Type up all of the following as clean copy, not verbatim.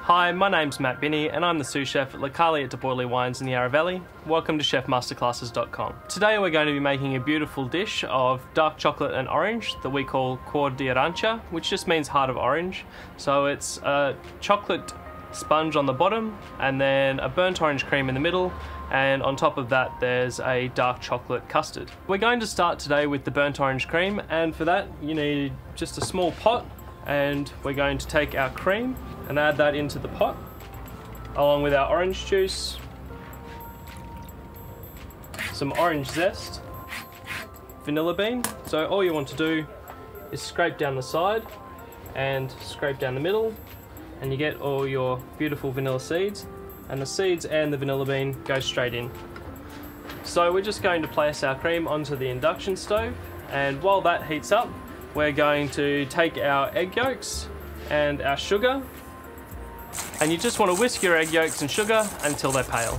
Hi, my name's Matt Binney and I'm the sous chef at Localé at Bortoli Wines in the Yarra Valley. Welcome to chefmasterclasses.com. Today we're going to be making a beautiful dish of dark chocolate and orange that we call Cuore de Arancia, which just means heart of orange. So it's a chocolate sponge on the bottom and then a burnt orange cream in the middle, and on top of that there's a dark chocolate custard. We're going to start today with the burnt orange cream, and for that you need just a small pot, and we're going to take our cream and add that into the pot along with our orange juice, some orange zest, vanilla bean. So all you want to do is scrape down the side and scrape down the middle, and you get all your beautiful vanilla seeds, and the seeds and the vanilla bean go straight in. So we're just going to place our cream onto the induction stove, and while that heats up we're going to take our egg yolks and our sugar, and you just want to whisk your egg yolks and sugar until they're pale.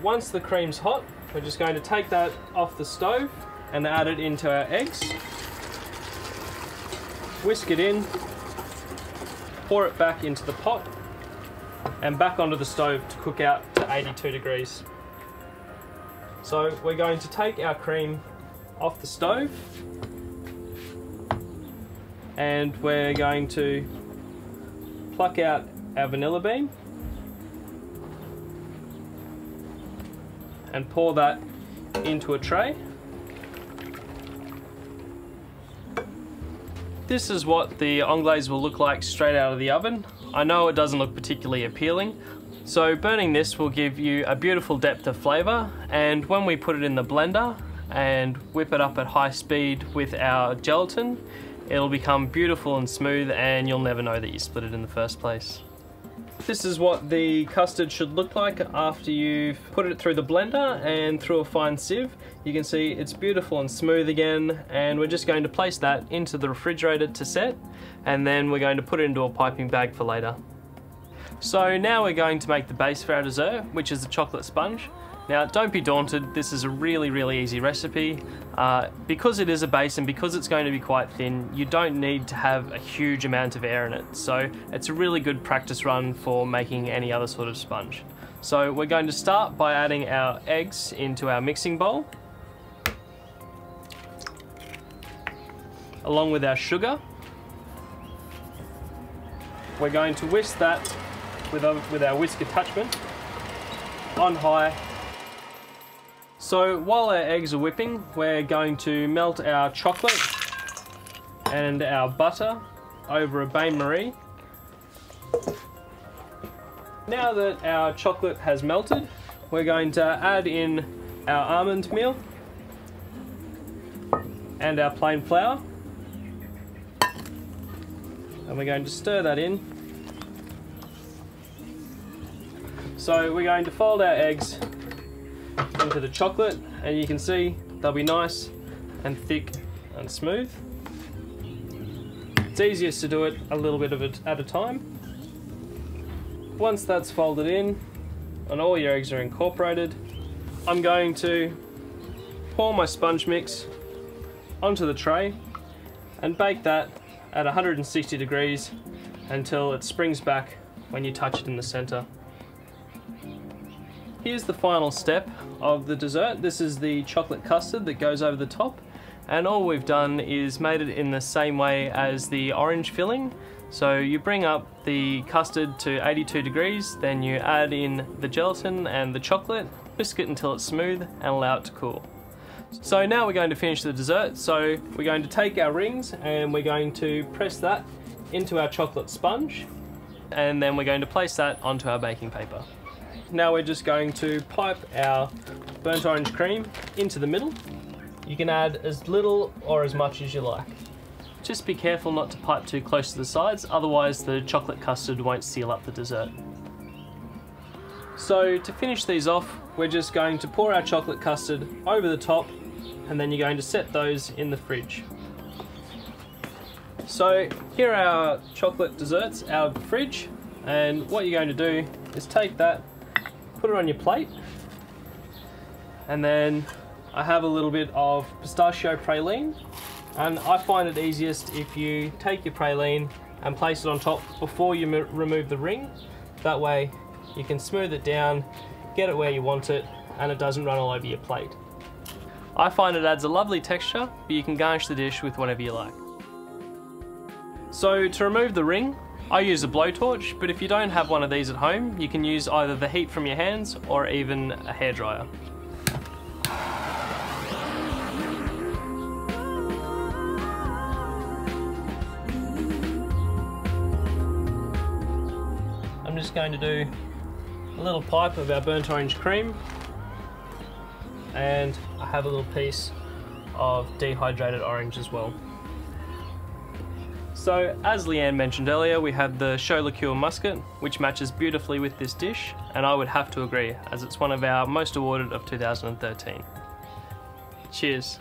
Once the cream's hot, we're just going to take that off the stove and add it into our eggs. Whisk it in, pour it back into the pot and back onto the stove to cook out to 82 degrees. So we're going to take our cream off the stove and we're going to pluck out our vanilla bean and pour that into a tray. This is what the anglaise will look like straight out of the oven. I know it doesn't look particularly appealing, so burning this will give you a beautiful depth of flavour, and when we put it in the blender and whip it up at high speed with our gelatin, it'll become beautiful and smooth and you'll never know that you split it in the first place. This is what the custard should look like after you've put it through the blender and through a fine sieve. You can see it's beautiful and smooth again, and we're just going to place that into the refrigerator to set, and then we're going to put it into a piping bag for later. So now we're going to make the base for our dessert, which is the chocolate sponge. Now don't be daunted, this is a really easy recipe. Because it is a base and because it's going to be quite thin, you don't need to have a huge amount of air in it. So it's a really good practice run for making any other sort of sponge. So we're going to start by adding our eggs into our mixing bowl, along with our sugar. We're going to whisk that with our whisk attachment on high. So while our eggs are whipping, we're going to melt our chocolate and our butter over a bain-marie. Now that our chocolate has melted, we're going to add in our almond meal and our plain flour, and we're going to stir that in. So we're going to fold our eggs into the chocolate, and you can see they'll be nice and thick and smooth. It's easiest to do it a little bit of it at a time. Once that's folded in and all your eggs are incorporated, I'm going to pour my sponge mix onto the tray and bake that at 160 degrees until it springs back when you touch it in the center. Here's the final step of the dessert. This is the chocolate custard that goes over the top, and all we've done is made it in the same way as the orange filling. So you bring up the custard to 82 degrees, then you add in the gelatin and the chocolate, whisk it until it's smooth and allow it to cool. So now we're going to finish the dessert. So we're going to take our rings and we're going to press that into our chocolate sponge, and then we're going to place that onto our baking paper. Now we're just going to pipe our burnt orange cream into the middle. You can add as little or as much as you like. Just be careful not to pipe too close to the sides, otherwise the chocolate custard won't seal up the dessert. So to finish these off, we're just going to pour our chocolate custard over the top, and then you're going to set those in the fridge. So here are our chocolate desserts out of the fridge, and what you're going to do is take that, put it on your plate, and then I have a little bit of pistachio praline, and I find it easiest if you take your praline and place it on top before you remove the ring. That way you can smooth it down, get it where you want it, and it doesn't run all over your plate. I find it adds a lovely texture, but you can garnish the dish with whatever you like. So to remove the ring, I use a blowtorch, but if you don't have one of these at home, you can use either the heat from your hands or even a hairdryer. I'm just going to do a little pipe of our burnt orange cream, and I have a little piece of dehydrated orange as well. So, as Leanne mentioned earlier, we have the Cuore muscat, which matches beautifully with this dish, and I would have to agree, as it's one of our most awarded of 2013. Cheers.